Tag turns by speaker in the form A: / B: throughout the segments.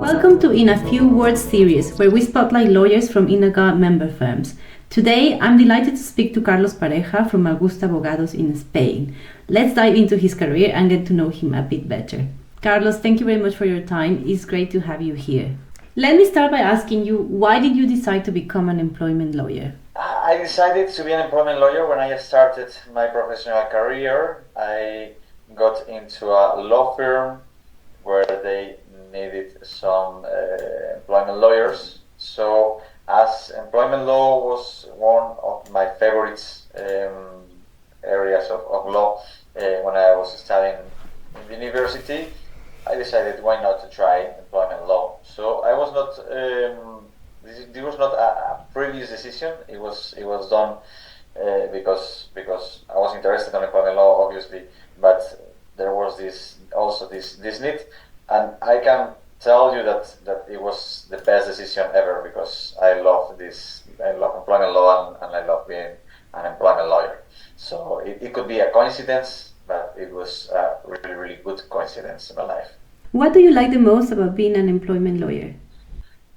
A: Welcome to In a Few Words series, where we spotlight lawyers from Innangard member firms. Today, I'm delighted to speak to Carlos Pareja from Augusta Abogados in Spain. Let's dive into his career and get to know him a bit better. Carlos, thank you very much for your time. It's great to have you here. Let me start by asking you, why did you decide to become an employment lawyer?
B: I decided to be an employment lawyer when I started my professional career. I got into a law firm where they needed some employment lawyers. So as employment law was one of my favorite areas of law when I was studying in university, I decided why not to try employment law. So I was not, this was not a previous decision. It was done because I was interested in employment law, obviously, but there was this need. And I can tell you that it was the best decision ever because I love employment law and I love being an employment lawyer. So it could be a coincidence, but it was a really, really good coincidence in my life.
A: What do you like the most about being an employment lawyer?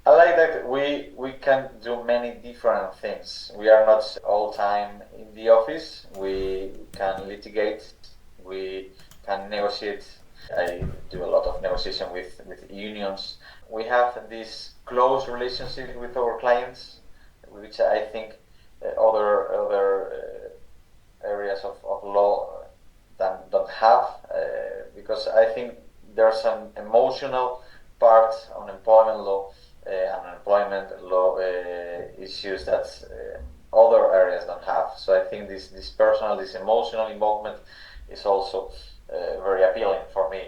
B: I like that we can do many different things. We are not all time in the office. We can litigate, we can negotiate. I do a lot of negotiation with unions. We have this close relationship with our clients, which I think other areas of law don't have, because I think there's an emotional part on employment law and employment law issues that other areas don't have. So I think this personal, this emotional involvement is also very appealing for me.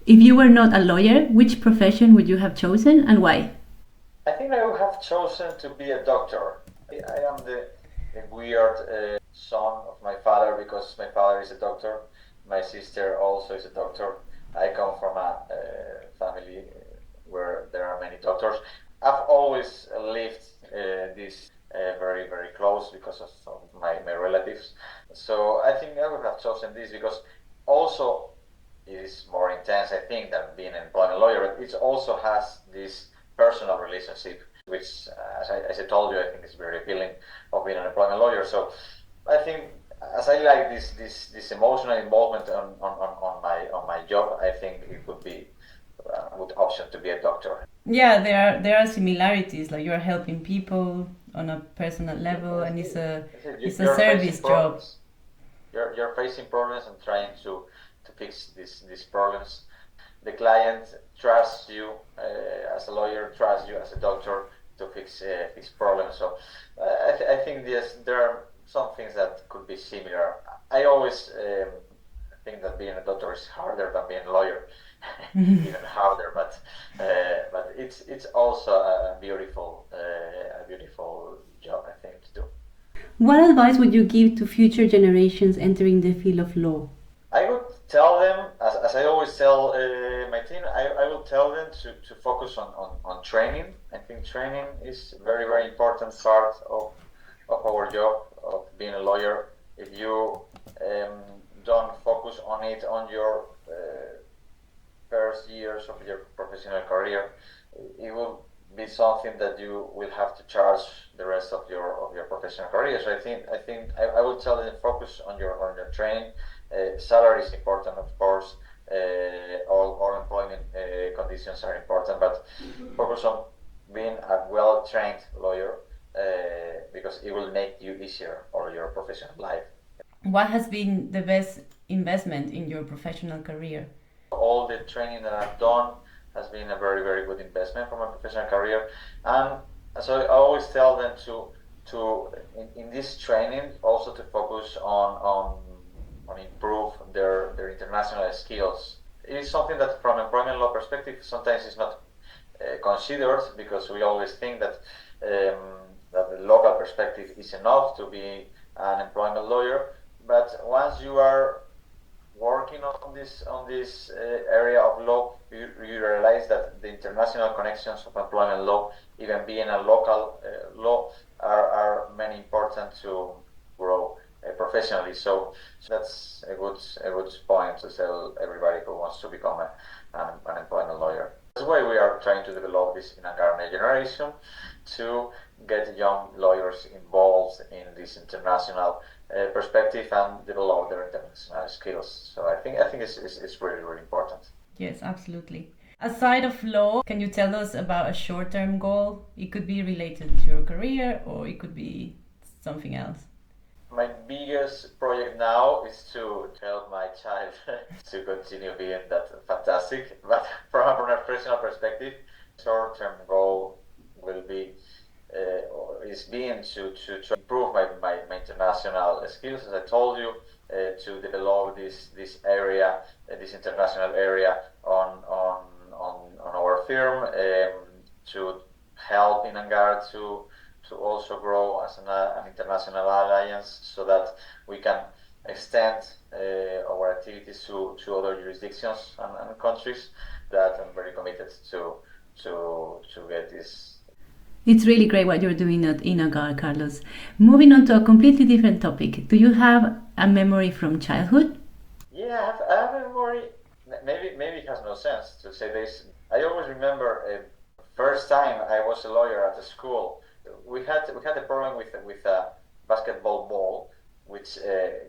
A: If you were not a lawyer, which profession would you have chosen and why?
B: I think I would have chosen to be a doctor. I am the weird son of my father because my father is a doctor. My sister also is a doctor. I come from a family where there are many doctors. I've always lived this very, very close because of my relatives. So I think I would have chosen this because also it is more intense, I think, than being an employment lawyer. It also has this personal relationship, which, as I told you, I think is very appealing of being an employment lawyer. So I think, as I like this emotional involvement on my job, I think it would be a good option to be a doctor.
A: Yeah, there are similarities. Like you're helping people on a personal level, and it's a service job.
B: You're facing problems and trying to fix these problems. The client trusts you as a lawyer, trusts you as a doctor to fix problems. So I think there are some things that could be similar. I always think that being a doctor is harder than being a lawyer, even harder. But it's also a beautiful job, I think, to do.
A: What advice would you give to future generations entering the field of law?
B: I would tell them, as I always tell my team, I will tell them to focus on training. I think training is a very, very important part of our job, of being a lawyer. If you don't focus on it on your first years of your professional career, it will be something that you will have to charge the rest of your professional career. So I think I will tell them focus on your training. Salary is important, of course. All employment conditions are important, but focus on being a well-trained lawyer because it will make you easier for your professional life.
A: What has been the best investment in your professional career?
B: All the training that I've done has been a very, very good investment for my professional career, and so I always tell them to in this training also to focus on improve their international skills. It is something that from employment law perspective sometimes is not considered because we always think that that the local perspective is enough to be an employment lawyer, but once you are working on this area of law, you realize that the international connections of employment law, even being a local law, are many important to grow professionally. So that's a good point to tell everybody who wants to become an employment lawyer. That's why we are trying to develop this Innangard generation to get young lawyers involved in this international perspective and develop their international skills. So I think it's really, really important.
A: Yes, absolutely. Aside of law, can you tell us about a short-term goal? It could be related to your career or it could be something else.
B: My biggest project now is to help my child to continue being that fantastic. But from a professional perspective, short-term goal will be is being to improve my international skills, as I told you, to develop this area, this international area on our firm, to help Innangard to also grow as an international alliance, so that we can extend our activities to other jurisdictions and countries. That I'm very committed to get this.
A: It's really great what you're doing at Innangard, Carlos. Moving on to a completely different topic. Do you have a memory from childhood?
B: Yeah, I have a memory. Maybe it has no sense to say this. I always remember first time I was a lawyer at the school. We had a problem with a basketball ball, which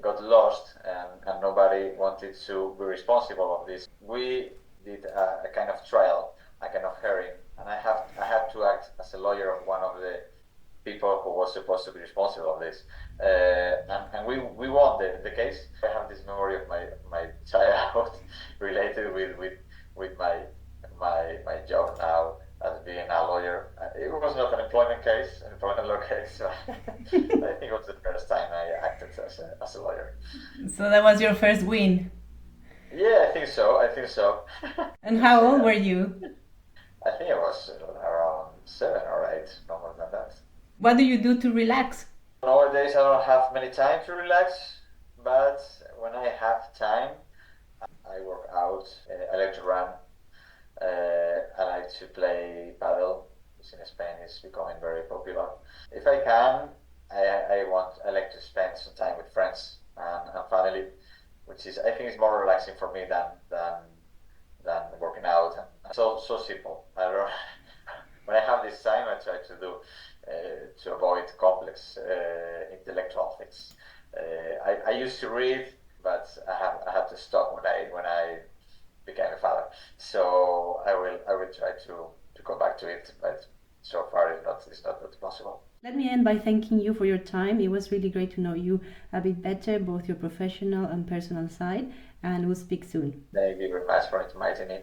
B: got lost, and nobody wanted to be responsible of this. We did a kind of trial, a kind of hearing, and I had to act as a lawyer of one of the people who was supposed to be responsible of this, and we won the case. I have this memory of my childhood related with my job now as being a lawyer. It was not an employment law case. So I think it was the first time I acted as a lawyer.
A: So that was your first win?
B: Yeah, I think so.
A: And how old were you?
B: I think it was around 7 or 8, no more than that.
A: What do you do to relax?
B: Nowadays I don't have many time to relax, but when I have time, I work out. I like to run. I like to play paddle, which in Spain is becoming very popular. If I can, I like to spend some time with friends and family, which is, I think, is more relaxing for me than working out. And so simple. I don't know. When I have this time, I try to do to avoid complex intellectual things. I used to read, but I had to stop when I became a father. So I will try to go back to it, but so far it's not possible.
A: Let me end by thanking you for your time. It was really great to know you a bit better, both your professional and personal side, and we'll speak soon.
B: Thank you very much for inviting me.